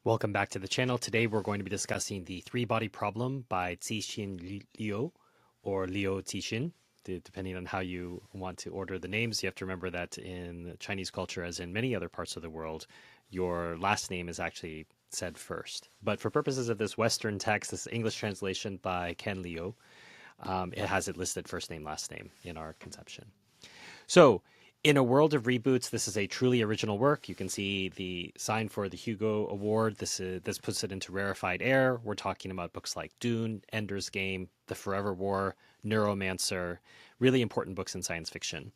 Welcome back to the channel. Today we're going to be discussing the three-body problem by Cixin Liu, or Liu Cixin, depending on how you want to order the names. You have to remember that in Chinese culture, as in many other parts of the world, your last name is actually said first. But for purposes of this Western text, this English translation by Ken Liu, it has it listed first name, last name in our conception. So, in a world of reboots, this is a truly original work. You can see the sign for the Hugo Award. This puts it into rarefied air. We're talking about books like Dune, Ender's Game, The Forever War, Neuromancer, really important books in science fiction.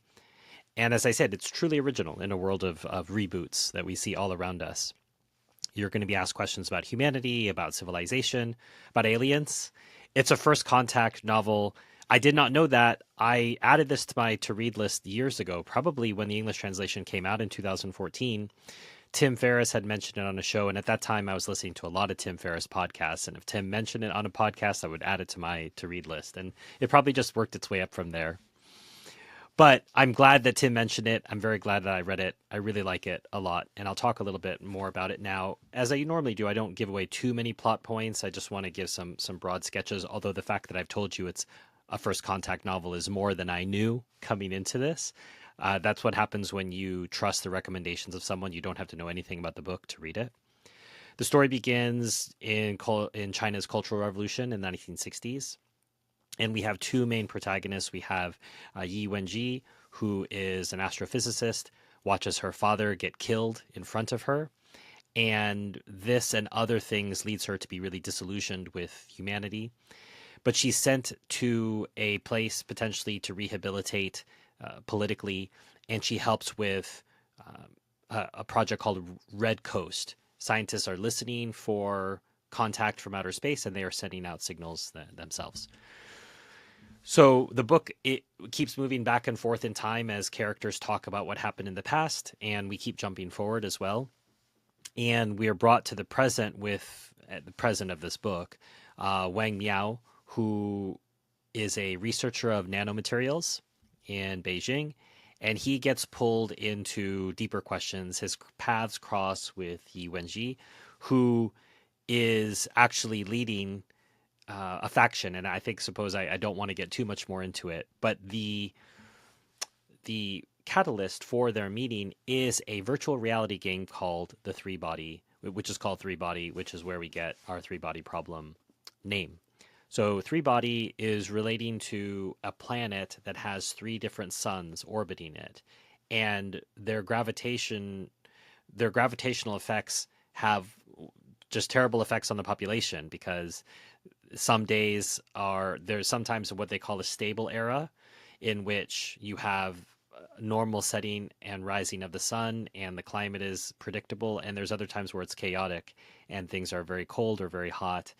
And as I said, it's truly original in a world of reboots that we see all around us. You're going to be asked questions about humanity, about civilization, about aliens. It's a first contact novel. I did not know that. I added this to my to-read list years ago, probably when the English translation came out in 2014. Tim Ferriss had mentioned it on a show, and at that time I was listening to a lot of Tim Ferriss podcasts, and if Tim mentioned it on a podcast, I would add it to my to-read list, and it probably just worked its way up from there. But I'm glad that Tim mentioned it. I'm very glad that I read it. I really like it a lot, and I'll talk a little bit more about it now. As I normally do, I don't give away too many plot points. I just want to give some broad sketches, although the fact that I've told you it's a first contact novel is more than I knew coming into this. That's what happens when you trust the recommendations of someone. You don't have to know anything about the book to read it. The story begins in China's Cultural Revolution in the 1960s. And we have two main protagonists. We have Yi Wenji, who is an astrophysicist, watches her father get killed in front of her. And this and other things leads her to be really disillusioned with humanity. But she's sent to a place potentially to rehabilitate politically, and she helps with a project called Red Coast. Scientists are listening for contact from outer space, and they are sending out signals themselves. So the book, it keeps moving back and forth in time as characters talk about what happened in the past, and we keep jumping forward as well. And we are brought to the present with the present of this book, Wang Miao, who is a researcher of nanomaterials in Beijing, and he gets pulled into deeper questions. His paths cross with Yi Wenji, who is actually leading a faction, and I don't want to get too much more into it, but the catalyst for their meeting is a virtual reality game called the Three Body, which is called Three Body, which is where we get our three body problem name. So Three Body is relating to a planet that has three different suns orbiting it, and their gravitational effects have just terrible effects on the population, because there's sometimes what they call a stable era, in which you have normal setting and rising of the sun and the climate is predictable, and there's other times where it's chaotic and things are very cold or very hot.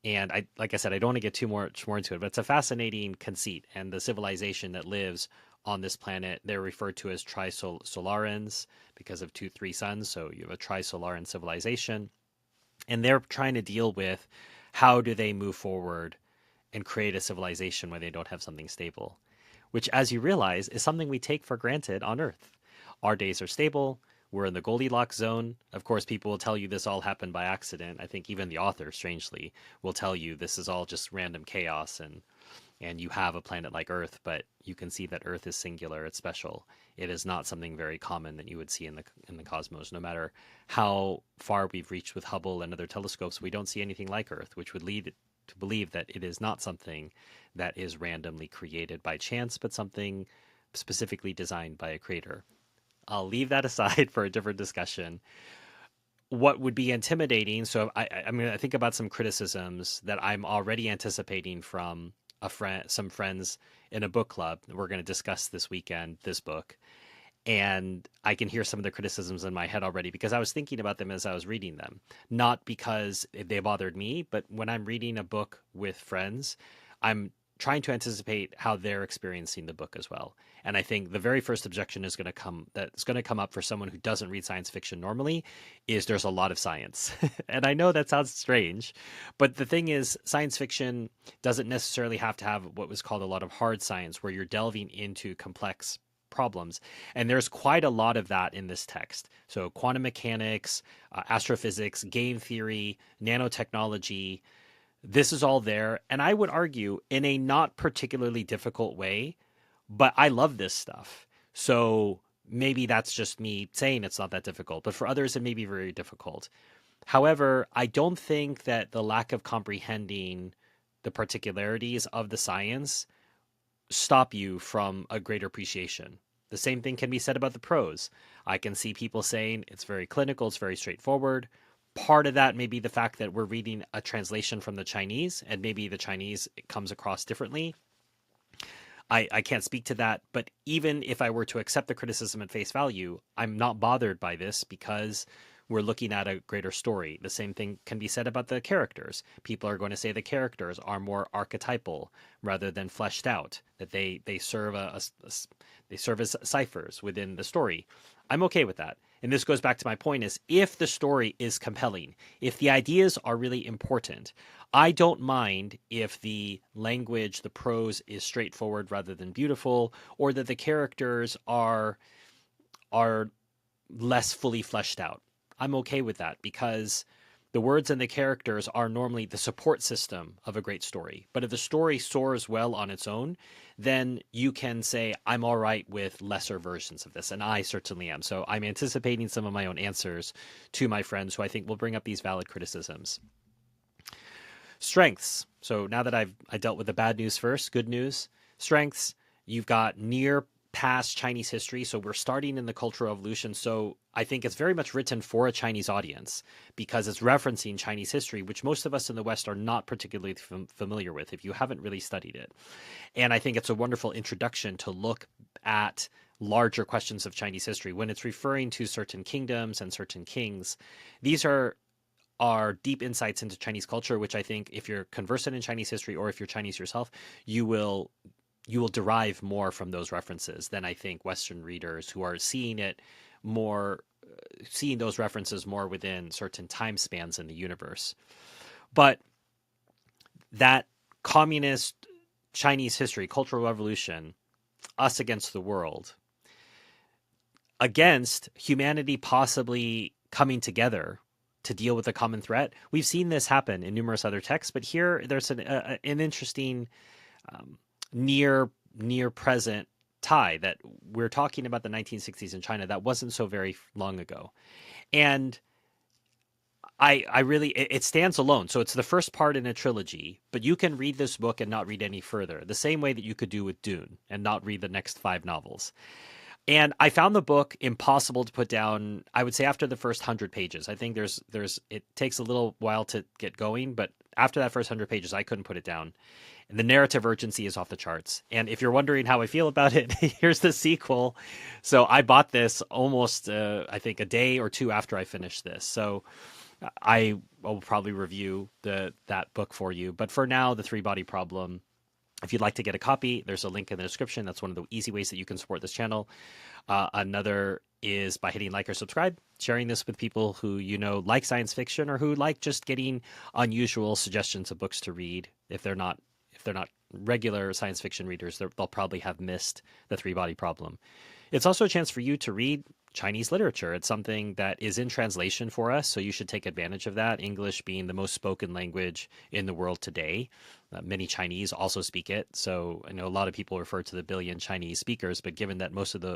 And like I said, I don't want to get too much more into it, but it's a fascinating conceit. And the civilization that lives on this planet, they're referred to as Trisolarans because of three suns. So you have a Trisolaran civilization, and they're trying to deal with how do they move forward and create a civilization where they don't have something stable, which, as you realize, is something we take for granted on Earth. Our days are stable. We're in the Goldilocks zone. Of course, people will tell you this all happened by accident. I think even the author, strangely, will tell you this is all just random chaos, and you have a planet like Earth, but you can see that Earth is singular. It's special. It is not something very common that you would see in the cosmos. No matter how far we've reached with Hubble and other telescopes, we don't see anything like Earth, which would lead to believe that it is not something that is randomly created by chance, but something specifically designed by a creator. I'll leave that aside for a different discussion. What would be intimidating, so I mean, I think about some criticisms that I'm already anticipating from some friends in a book club. We're going to discuss this weekend this book, and I can hear some of the criticisms in my head already, because I was thinking about them as I was reading them. Not because they bothered me, but when I'm reading a book with friends, I'm trying to anticipate how they're experiencing the book as well. And I think the very first objection that's going to come up for someone who doesn't read science fiction normally is there's a lot of science. And I know that sounds strange, but the thing is, science fiction doesn't necessarily have to have what was called a lot of hard science, where you're delving into complex problems. And there's quite a lot of that in this text. So quantum mechanics, astrophysics, game theory, nanotechnology, this is all there. And I would argue in a not particularly difficult way, but I love this stuff. So maybe that's just me saying it's not that difficult, but for others, it may be very difficult. However, I don't think that the lack of comprehending the particularities of the science stop you from a greater appreciation. The same thing can be said about the prose. I can see people saying it's very clinical, it's very straightforward. Part of that may be the fact that we're reading a translation from the Chinese, and maybe the Chinese comes across differently. I can't speak to that, but even if I were to accept the criticism at face value, I'm not bothered by this because we're looking at a greater story. The same thing can be said about the characters. People are going to say the characters are more archetypal rather than fleshed out, that they serve they serve as ciphers within the story. I'm okay with that. And this goes back to my point is if the story is compelling, if the ideas are really important, I don't mind if the language, the prose is straightforward rather than beautiful, or that the characters are less fully fleshed out. I'm okay with that because the words and the characters are normally the support system of a great story. But if the story soars well on its own, then you can say, I'm all right with lesser versions of this. And I certainly am. So I'm anticipating some of my own answers to my friends who I think will bring up these valid criticisms. Strengths. So now that I dealt with the bad news first, good news. Strengths, you've got near past Chinese history. So we're starting in the Cultural Revolution. So I think it's very much written for a Chinese audience because it's referencing Chinese history, which most of us in the West are not particularly familiar with if you haven't really studied it. And I think it's a wonderful introduction to look at larger questions of Chinese history. When it's referring to certain kingdoms and certain kings, these are deep insights into Chinese culture, which I think if you're conversant in Chinese history or if you're Chinese yourself, you will derive more from those references than I think Western readers who are seeing it more, seeing those references more within certain time spans in the universe. But that communist Chinese history, Cultural Revolution, us against the world, against humanity possibly coming together to deal with a common threat. We've seen this happen in numerous other texts, but here there's an interesting near present tie that we're talking about the 1960s in China. That wasn't so very long ago. And I really, it stands alone. So it's the first part in a trilogy, but you can read this book and not read any further, the same way that you could do with Dune and not read the next 5 novels. And I found the book impossible to put down, I would say, after the first 100 pages. I think it takes a little while to get going, but after that first 100 pages, I couldn't put it down. And the narrative urgency is off the charts. And if you're wondering how I feel about it, here's the sequel. So I bought this almost, I think, a day or two after I finished this. So I will probably review that book for you. But for now, The Three-Body Problem. If you'd like to get a copy, there's a link in the description. That's one of the easy ways that you can support this channel. Another is by hitting like or subscribe, sharing this with people who you know like science fiction or who like just getting unusual suggestions of books to read. If they're not regular science fiction readers, they'll probably have missed The Three-Body Problem. It's also a chance for you to read Chinese literature. It's something that is in translation for us, so you should take advantage of that. English being the most spoken language in the world today. Many Chinese also speak it. So I know a lot of people refer to the billion Chinese speakers, but given that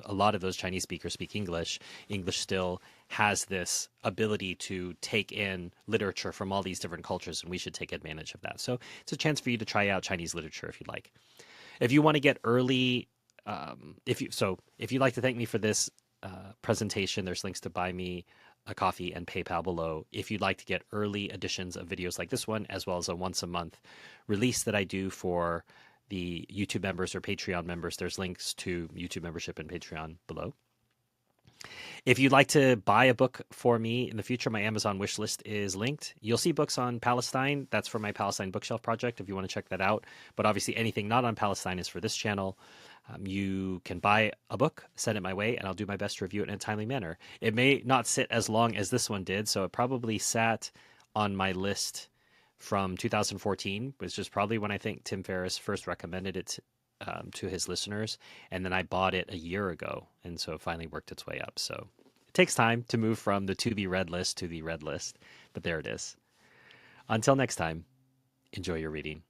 a lot of those Chinese speakers speak English, English still has this ability to take in literature from all these different cultures, and we should take advantage of that. So it's a chance for you to try out Chinese literature if you'd like. If you want to get early, if you'd like to thank me for this presentation, there's links to buy me a coffee and PayPal below. If you'd like to get early editions of videos like this one, as well as a once a month release that I do for the YouTube members or Patreon members, there's links to YouTube membership and Patreon below. If you'd like to buy a book for me in the future, my Amazon wish list is linked. You'll see books on Palestine. That's for my Palestine bookshelf project if you want to check that out. But obviously anything not on Palestine is for this channel. You can buy a book, send it my way, and I'll do my best to review it in a timely manner. It may not sit as long as this one did, so it probably sat on my list from 2014, which is probably when I think Tim Ferriss first recommended it to his listeners, and then I bought it a year ago, and so it finally worked its way up. So it takes time to move from the to be read list to the read list, but there it is. Until next time, enjoy your reading.